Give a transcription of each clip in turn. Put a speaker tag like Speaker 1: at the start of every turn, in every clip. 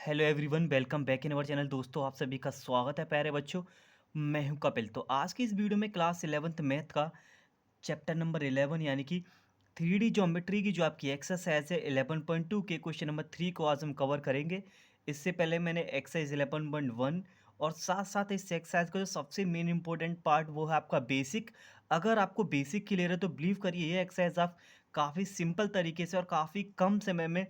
Speaker 1: Hello everyone, welcome back in our channel. दोस्तों, आप सभी का स्वागत है प्यारे बच्चों। मैं हूं कपिल। तो आज की इस वीडियो में क्लास 11th मैथ का चैप्टर नंबर 11 यानी कि 3D ज्योमेट्री की जो आपकी एक्सरसाइज है 11.2 के क्वेश्चन नंबर 3 को आज हम कवर करेंगे। इससे पहले मैंने एक्सरसाइज 11.1 और साथ साथ इस एक्सरसाइज का जो सबसे मेन इंपॉर्टेंट पार्ट वो है आपका बेसिक। अगर आपको बेसिक क्लियर है तो बिलीव करिए ये एक्सरसाइज आप काफ़ी सिंपल तरीके से और काफ़ी कम समय में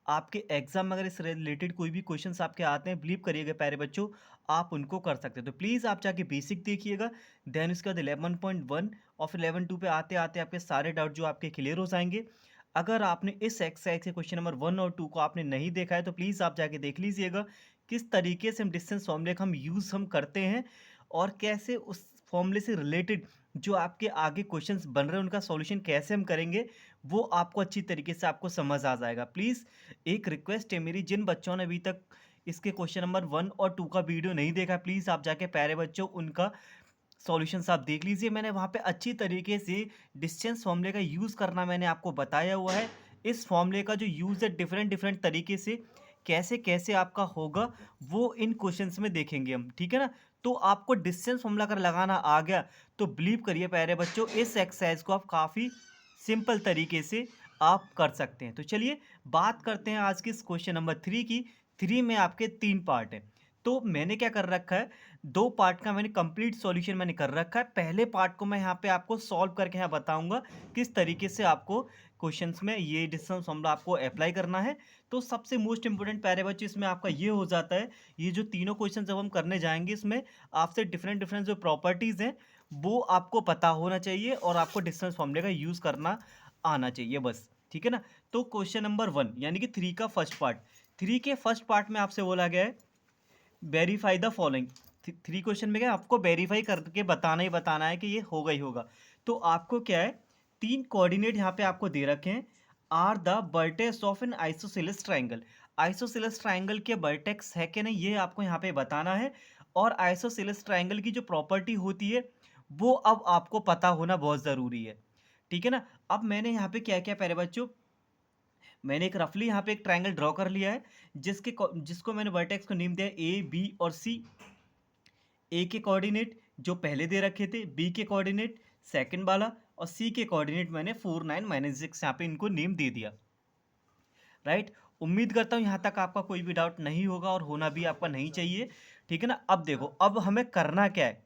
Speaker 1: आपके एग्जाम में अगर इस रिलेटेड कोई भी क्वेश्चंस आपके आते हैं, बिलीव करिएगा प्यारे बच्चों, आप उनको कर सकते हैं। तो प्लीज़ आप जाके बेसिक देखिएगा, देन उसके बाद 11.1 और फिर 11.2 पे आते आते आपके सारे डाउट जो आपके क्लियर हो जाएंगे। अगर आपने इस एक्सरसाइज के क्वेश्चन नंबर 1 और 2 को आपने नहीं देखा है तो प्लीज़ आप जाके देख लीजिएगा किस तरीके से हम डिस्टेंस फॉर्मूले का हम यूज़ हम करते हैं और कैसे उस फॉर्मूले से रिलेटेड जो आपके आगे क्वेश्चंस बन रहे हैं उनका सॉल्यूशन कैसे हम करेंगे, वो आपको अच्छी तरीके से आपको समझ आ जाएगा। प्लीज़ एक रिक्वेस्ट है मेरी, जिन बच्चों ने अभी तक इसके क्वेश्चन नंबर 1 और 2 का वीडियो नहीं देखा, प्लीज़ आप जाके प्यारे बच्चों उनका सॉल्यूशंस आप देख लीजिए। मैंने वहाँ पे अच्छी तरीके से डिस्टेंस फॉर्मूले का यूज़ करना मैंने आपको बताया हुआ है। इस फॉर्मूले का जो यूज़ है डिफरेंट डिफरेंट तरीके से कैसे कैसे आपका होगा, वो इन क्वेश्चंस में देखेंगे हम, ठीक है ना। तो आपको डिस्टेंस फॉर्मूला अगर लगाना आ गया तो बिलीव करिए प्यारे बच्चों, इस एक्सरसाइज को आप काफ़ी सिंपल तरीके से आप कर सकते हैं। तो चलिए बात करते हैं आज के इस क्वेश्चन नंबर 3 की। 3 में आपके 3 पार्ट हैं। तो मैंने क्या कर रखा है, 2 पार्ट का मैंने कंप्लीट सॉल्यूशन मैंने कर रखा है। पहले पार्ट को मैं यहाँ पे आपको सॉल्व करके यहाँ बताऊंगा किस तरीके से आपको क्वेश्चंस में ये डिस्टेंस फॉर्मूला आपको अप्लाई करना है। तो सबसे मोस्ट इंपोर्टेंट प्यारे बच्चे इसमें आपका ये हो जाता है, ये जो तीनों क्वेश्चन जब हम करने जाएंगे इसमें आपसे डिफरेंट डिफरेंट जो प्रॉपर्टीज़ हैं वो आपको पता होना चाहिए और आपको डिस्टेंस फॉर्मूले का यूज़ करना आना चाहिए बस, ठीक है ना। तो क्वेश्चन नंबर 1 यानी कि 3 का फर्स्ट पार्ट, 3 के फर्स्ट पार्ट में आपसे बोला गया है वेरीफाई द फॉलोइंग। 3 क्वेश्चन में क्या आपको वेरीफाई करके बताना ही बताना है कि ये होगा ही होगा। तो आपको क्या है, 3 कोऑर्डिनेट यहाँ पे आपको दे रखे हैं, are the vertex of an isosceles triangle. Isosceles triangle के वर्टेक्स है कि नहीं ये आपको यहाँ पे बताना है। और आइसोसेलेस ट्राइंगल की जो प्रॉपर्टी होती है वो अब आपको पता होना बहुत ज़रूरी है, ठीक है ना। अब मैंने यहाँ पे क्या क्या प्यारे बच्चों, मैंने एक रफली यहाँ पे एक ट्रायंगल ड्रॉ कर लिया है जिसको मैंने वर्टेक्स को नेम दिया ए बी और सी। ए के कोऑर्डिनेट जो पहले दे रखे थे, बी के कोऑर्डिनेट सेकंड वाला और सी के कोऑर्डिनेट मैंने 4 9 -6 यहाँ पे इनको नेम दे दिया, राइट। उम्मीद करता हूँ यहाँ तक आपका कोई भी डाउट नहीं होगा और होना भी आपका नहीं चाहिए, ठीक है ना। अब देखो अब हमें करना क्या है,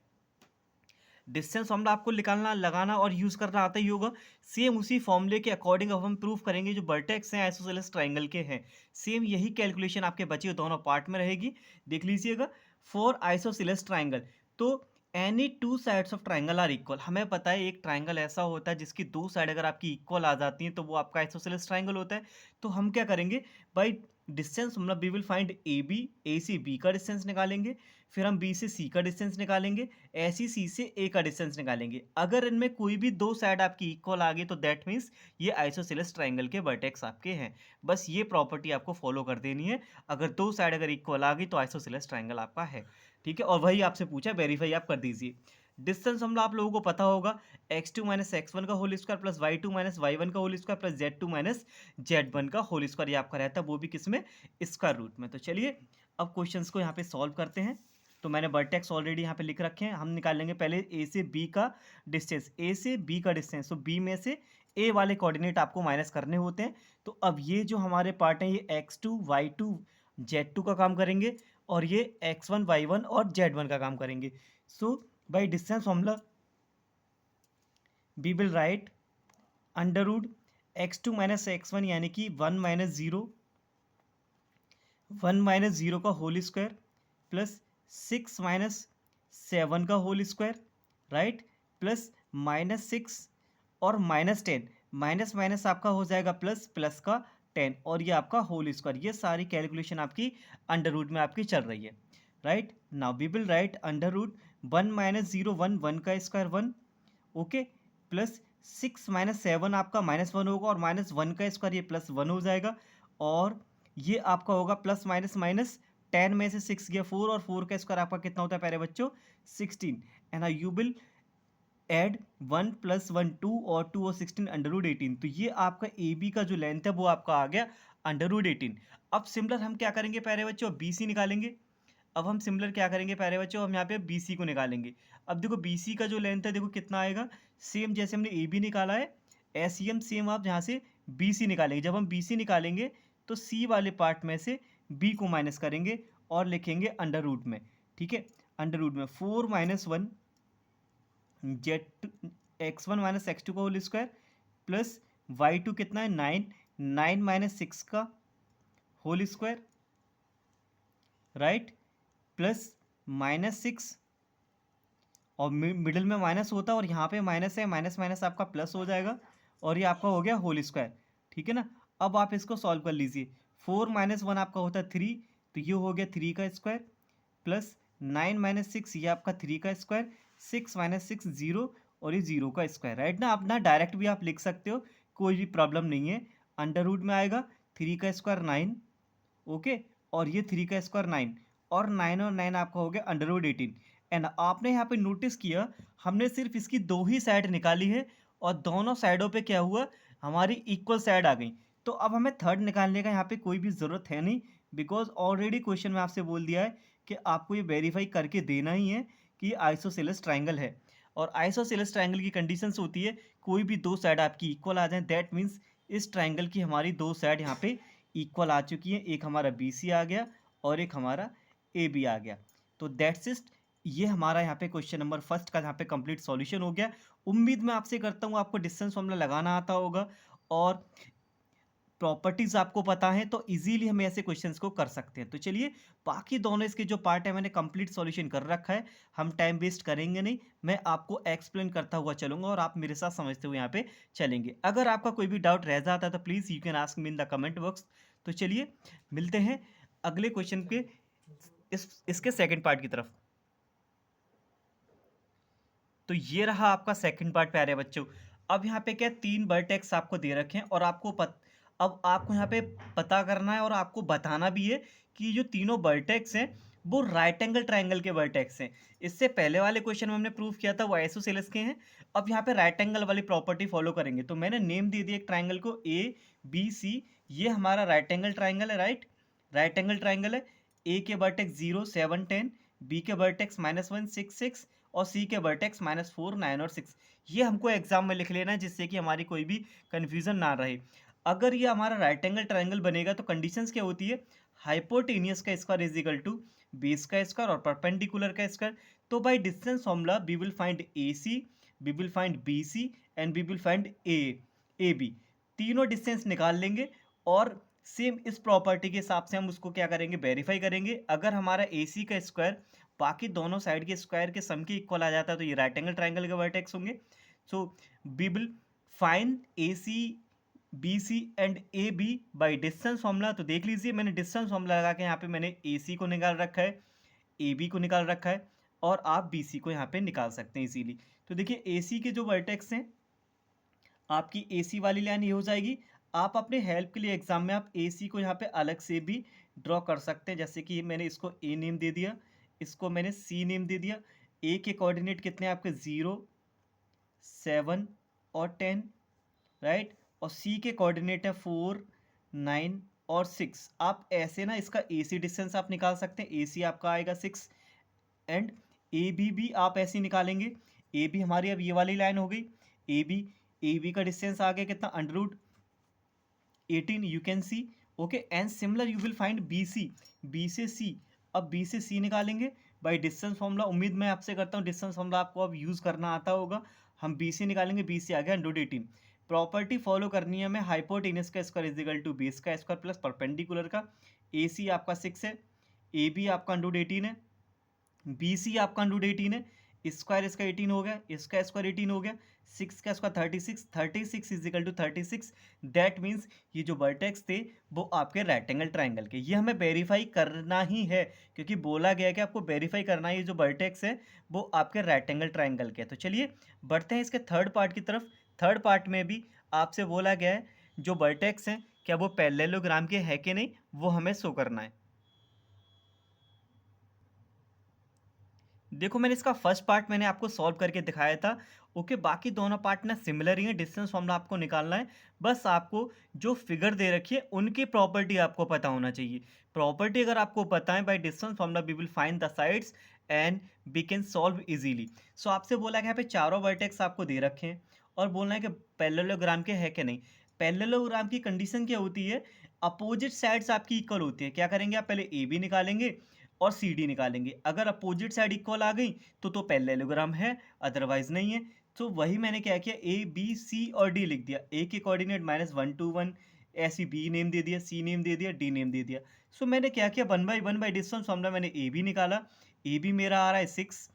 Speaker 1: डिस्टेंस फॉर्मूला आपको निकालना लगाना और यूज़ करना आता ही होगा। सेम उसी फॉर्मूले के अकॉर्डिंग अब हम प्रूफ करेंगे जो वर्टेक्स हैं आइसोसेलेस ट्राइंगल के हैं। सेम यही कैलकुलेशन आपके बचे दोनों पार्ट में रहेगी, देख लीजिएगा। फॉर आइसोसेलेस ट्राइंगल, तो any two sides of triangle are equal. हमें पता है एक ट्राइंगल ऐसा होता है जिसकी दो साइड अगर आपकी इक्वल आ जाती हैं तो वो आपका आइसोसेलेस ट्राइंगल होता है। तो हम क्या करेंगे, बाई डिस्टेंस मतलब वी विल फाइंड ए से बी का डिस्टेंस निकालेंगे, फिर हम बी से सी का डिस्टेंस निकालेंगे, ऐसी सी से ए का डिस्टेंस निकालेंगे। अगर इनमें कोई भी दो साइड आपकी इक्वल आ गई तो दैट मीन्स ये आइसोसेलेस ट्राइंगल के वर्टेक्स आपके हैं। बस ये प्रॉपर्टी आपको फॉलो कर देनी है, अगर दो साइड अगर इक्वल आ गई तो आइसोसेलेस ट्राइंगल आपका है, ठीक है। और वही आपसे पूछा, वेरीफाई आप कर दीजिए। डिस्टेंस हम आप लोगों को पता होगा, x2 माइनस एक्स1 का whole square plus y2 minus y1 का whole square plus z2 minus z1 का होल स्क्वायर, ये आपका रहता है वो भी किसमें, स्क्वायर रूट में। तो चलिए अब क्वेश्चंस को यहाँ पे सॉल्व करते हैं। तो मैंने वर्टेक्स ऑलरेडी यहाँ पे लिख रखे हैं, हम निकालेंगे पहले ए से बी का डिस्टेंस, ए से बी का डिस्टेंस। तो बी में से ए वाले कोऑर्डिनेट आपको माइनस करने होते हैं। तो अब ये जो हमारे पार्ट हैं ये x2 y2 z2 का काम करेंगे और ये x1 y1 और z1 का काम करेंगे। So by distance formula we will write under root x2 minus x one यानी कि 1 माइनस ज़ीरो का होल स्क्वायर प्लस 6 माइनस 7 का होल स्क्वायर, राइट, प्लस -6 और -10, माइनस माइनस आपका हो जाएगा प्लस, प्लस का 10 और ये आपका होल स्क्वायर। ये सारी कैलकुलेशन आपकी अंडर रूट में आपकी चल रही है, right. Now we will write under root 1 माइनस 0 1 1 का स्क्वायर 1, ओके, प्लस 6 माइनस 7 आपका -1 होगा और -1 का स्क्वायर ये +1 हो जाएगा। और ये आपका होगा प्लस माइनस माइनस 10 में से 6 गया 4 और 4 का स्क्वायर आपका कितना होता है प्यारे बच्चों, 16। एंड यू विल ऐड 1 + 1 2 और 2 और 16 अंडर रूट 18। तो ये आपका ए बी का जो लेंथ है वो आपका आ गया √18। अब सिमिलर हम क्या करेंगे प्यारे बच्चों, BC निकालेंगे। अब हम सिमिलर क्या करेंगे प्यारे बच्चों, हम यहाँ पे BC को निकालेंगे। अब देखो BC का जो लेंथ है देखो कितना आएगा, सेम जैसे हमने AB निकाला है ऐसे ही हम सेम आप यहाँ से BC निकालेंगे। जब हम BC निकालेंगे तो C वाले पार्ट में से B को माइनस करेंगे और लिखेंगे अंडर रूट में, ठीक है। अंडर रूट में 4 - 1 x1 - x2 का होल स्क्वायर प्लस y2 कितना है 9, 9 - 6 का होल स्क्वायर, राइट, प्लस -6 और मिडिल में माइनस होता है और यहाँ पे माइनस है, माइनस माइनस आपका प्लस हो जाएगा और ये आपका हो गया होल स्क्वायर, ठीक है ना। अब आप इसको सॉल्व कर लीजिए। 4 - 1 आपका होता है 3, तो ये हो गया 3 का स्क्वायर प्लस 9 - 6 ये आपका 3 का स्क्वायर, 6 - 6 0 और ये 0 का स्क्वायर, राइट ना। आप ना डायरेक्ट भी आप लिख सकते हो, कोई भी प्रॉब्लम नहीं है। अंडर रूट में आएगा 3 का स्क्वायर 9, ओके, और ये 3 का स्क्वायर 9 और 9 और 9 आपका हो गया अंडर रूट 18। एंड आपने यहाँ पे नोटिस किया हमने सिर्फ इसकी दो ही साइड निकाली है और दोनों साइडों पे क्या हुआ, हमारी इक्वल साइड आ गई। तो अब हमें थर्ड निकालने का यहाँ पे कोई भी ज़रूरत है नहीं, बिकॉज ऑलरेडी क्वेश्चन में आपसे बोल दिया है कि आपको ये वेरीफाई करके देना ही है कि ये आइसोसेलेस ट्राइंगल है। और आइसोसेलेस ट्राइंगल की कंडीशंस होती है कोई भी दो साइड आपकी इक्वल आ जाए, दैट मीन्स इस ट्राइंगल की हमारी दो साइड यहाँ पे इक्वल आ चुकी है, एक हमारा BC आ गया और एक हमारा AB आ गया। तो दैट्स इट, ये हमारा यहाँ पे क्वेश्चन नंबर फर्स्ट का यहाँ पे कंप्लीट सॉल्यूशन हो गया। उम्मीद मैं आपसे करता हूँ आपको डिस्टेंस फॉर्मूला लगाना आता होगा और प्रॉपर्टीज आपको पता है, तो इजीली हम ऐसे क्वेश्चंस को कर सकते हैं। तो चलिए बाकी दोनों इसके जो पार्ट है मैंने कंप्लीट सॉल्यूशन कर रखा है, हम टाइम वेस्ट करेंगे नहीं, मैं आपको एक्सप्लेन करता हुआ चलूंगा और आप मेरे साथ समझते हुए यहाँ पे चलेंगे। अगर आपका कोई भी डाउट रह जाता है तो please you can ask me in the comment box. तो चलिए मिलते हैं अगले क्वेश्चन के इसके सेकेंड पार्ट की तरफ। तो ये रहा आपका सेकंड पार्ट प्यारे बच्चों। अब यहाँ पे क्या तीन वर्टेक्स आपको दे रखे हैं और अब आपको यहाँ पे पता करना है और आपको बताना भी है कि जो तीनों वर्टेक्स हैं वो राइट एंगल ट्राइंगल के वर्टेक्स हैं। इससे पहले वाले क्वेश्चन में हमने प्रूव किया था वो आइसोसेलेस के हैं। अब यहाँ पे राइट एंगल वाली प्रॉपर्टी फॉलो करेंगे। तो मैंने नेम दे दिया एक ट्राइंगल को ABC, ये हमारा राइट एंगल ट्राइंगल है, राइट एंगल ट्राइंगल है। A के वर्टेक्स 0 7 10, B के वर्टेक्स -1 6 6 और C के वर्टेक्स -4 9 और 6। ये हमको एग्जाम में लिख लेना है जिससे कि हमारी कोई भी कन्फ्यूजन ना रहे। अगर ये हमारा राइट एंगल ट्राइंगल बनेगा तो कंडीशंस क्या होती है, हाइपोटेनियस का square is equal to base का स्क्वायर और परपेंडिकुलर का स्क्वायर। तो by distance formula we will find AC, we will find BC and we will find AB। तीनों डिस्टेंस निकाल लेंगे और सेम इस प्रॉपर्टी के हिसाब से हम उसको क्या करेंगे, वेरीफाई करेंगे। अगर हमारा AC का स्क्वायर बाकी दोनों साइड के स्क्वायर के सम के इक्वल आ जाता है तो ये राइट एंगल ट्राइंगल के वर्टेक्स होंगे। So we will find AC, BC and AB by distance formula. तो देख लीजिए मैंने डिस्टेंस फॉर्मूला लगा के यहाँ पे मैंने AC को निकाल रखा है, AB को निकाल रखा है और आप BC को यहाँ पे निकाल सकते हैं इजीली। तो देखिए AC के जो वर्टेक्स हैं आपकी AC वाली लाइन ये हो जाएगी। आप अपने हेल्प के लिए एग्जाम में आप AC को यहाँ पे अलग से भी ड्रॉ कर सकते हैं, जैसे कि मैंने इसको A नेम दे दिया, इसको मैंने C नेम दे दिया। A के कोऑर्डिनेट कितने हैं आपके 0 7 और 10, राइट, और C के कोऑर्डिनेट है 4 9 और 6। आप ऐसे ना इसका AC डिस्टेंस आप निकाल सकते हैं, AC आपका आएगा 6 एंड AB भी आप ऐसे ही निकालेंगे। AB हमारी अब ये वाली लाइन हो गई, AB का डिस्टेंस आ गया कितना under root 18, you can see, okay. And similar you will find BC, B से C। अब B से C निकालेंगे बाय डिस्टेंस फॉर्मूला। उम्मीद मैं आपसे करता हूँ डिस्टेंस फॉर्मूला आपको अब यूज़ करना आता होगा। हम BC निकालेंगे, BC आ गया अंडर रूट 18। प्रॉपर्टी फॉलो करनी है हमें, हाइपोटेनस का square is equal to base का स्क्वायर प्लस परपेंडिकुलर का। AC आपका 6 है, AB आपका अंडर रूट 18 है, BC आपका अंडर रूट 18 है, स्क्वायर इसका 18 हो गया, इसका स्क्वायर 18 हो गया, 6 का square 36, 36 is equal to 36। That means ये जो वर्टेक्स थे वो आपके राइट एंगल ट्राइंगल के, ये हमें वेरीफाई करना ही है क्योंकि बोला गया है कि आपको वेरीफाई करना है ये जो वर्टेक्स है वो आपके राइट एंगल ट्राइंगल के। तो चलिए बढ़ते हैं इसके थर्ड पार्ट की तरफ। थर्ड पार्ट में भी आपसे बोला गया है जो वर्टेक्स हैं क्या वो पैरेललोग्राम के है कि नहीं वो हमें शो करना है। देखो मैंने इसका फर्स्ट पार्ट मैंने आपको सॉल्व करके दिखाया था ओके, बाकी दोनों पार्ट ना सिमिलर ही है, डिस्टेंस फॉर्मूला आपको निकालना है। बस आपको जो फिगर दे रखी है उनकी प्रॉपर्टी आपको पता होना चाहिए। प्रॉपर्टी अगर आपको पता है, by distance formula we will find the sides and we can solve easily. So आपसे बोला है कि यहाँ पे चारों वर्टेक्स आपको दे रखे हैं और बोलना है कि पैरेललोग्राम के है कि नहीं। पैरेललोग्राम की कंडीशन क्या होती है, अपोजिट साइड्स आपकी इक्वल होती है। क्या करेंगे आप, पहले ए बी निकालेंगे और सी डी निकालेंगे। अगर अपोजिट साइड इक्वल आ गई तो पैरेललोग्राम है, अदरवाइज नहीं है। तो वही मैंने क्या किया, ए बी सी और डी लिख दिया। ए के कोऑर्डिनेट -1 2 1, ऐसी बी नेम दे दिया, सी नेम दे दिया, डी नेम दे दिया। सो मैंने क्या किया, 1/1 बाई डिस्टेंस फॉर्मूला मैंने ए बी निकाला, ए बी मेरा आ रहा है 6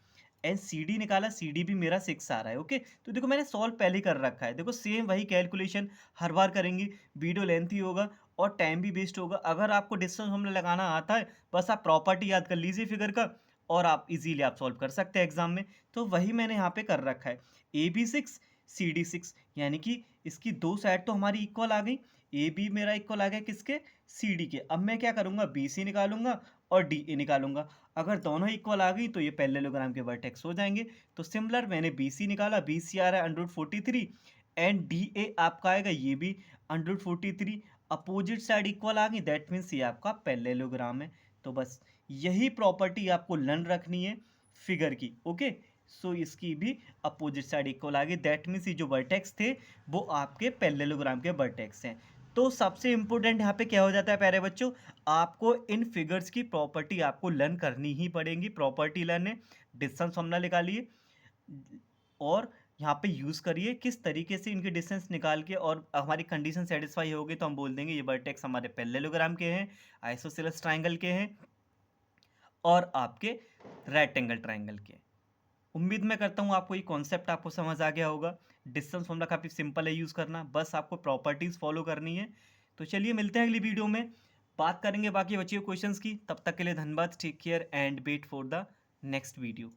Speaker 1: एंड सी डी निकाला, सी डी भी मेरा 6 आ रहा है। ओके, तो देखो मैंने सॉल्व पहले कर रखा है। देखो सेम वही कैलकुलेशन हर बार करेंगे, वीडियो लेंथी होगा और टाइम भी वेस्ट होगा। अगर आपको डिस्टेंस फॉर्मूला लगाना आता है, बस आप प्रॉपर्टी याद कर लीजिए फिगर का और आप इजीली आप सॉल्व कर सकते हैं एग्जाम में। तो वही मैंने यहाँ पे कर रखा है, ए बी 6 सी डी 6, यानी कि इसकी दो साइड तो हमारी इक्वल आ गई। ए बी मेरा इक्वल आ गया किसके, सी डी के। अब मैं क्या करूँगा, बी सी निकालूंगा और डी ए निकालूंगा। अगर दोनों इक्वल आ गई तो ये पैरेललोग्राम के वर्टेक्स हो जाएंगे। तो सिमिलर मैंने बी सी निकाला, बी सी आ रहा है √43 एंड डी ए आपका आएगा ये भी √43। अपोजिट साइड इक्वल आ गई, दैट मीन्स ये आपका पैरेललोग्राम है। तो बस यही प्रॉपर्टी आपको लर्न रखनी है फिगर की। ओके, सो इसकी भी अपोजिट साइड इक्वल आ गई, दैट मीन्स ये जो वर्टेक्स थे वो आपके पैरेललोग्राम के वर्टेक्स हैं। तो सबसे इंपॉर्टेंट यहाँ पे क्या हो जाता है प्यारे बच्चों, आपको इन फिगर्स की प्रॉपर्टी आपको लर्न करनी ही पड़ेगी। प्रॉपर्टी लर्न है, डिस्टेंस फॉर्मूला निकालिए और यहाँ पे यूज़ करिए किस तरीके से इनके डिस्टेंस निकाल के, और हमारी कंडीशन सेटिस्फाई होगी तो हम बोल देंगे ये वर्टेक्स हमारे पैरेललोग्राम के हैं, आइसोसेलेस ट्राइंगल के हैं और आपके राइट एंगल ट्राइंगल के। उम्मीद मैं करता हूँ आपको ये कॉन्सेप्ट आपको समझ आ गया होगा। डिस्टेंस फॉर्मूला काफ़ी सिंपल है यूज़ करना, बस आपको प्रॉपर्टीज़ फॉलो करनी है। तो चलिए मिलते हैं अगली वीडियो में, बात करेंगे बाकी बचे हुए क्वेश्चंस की। तब तक के लिए धन्यवाद, take care and wait for the next video.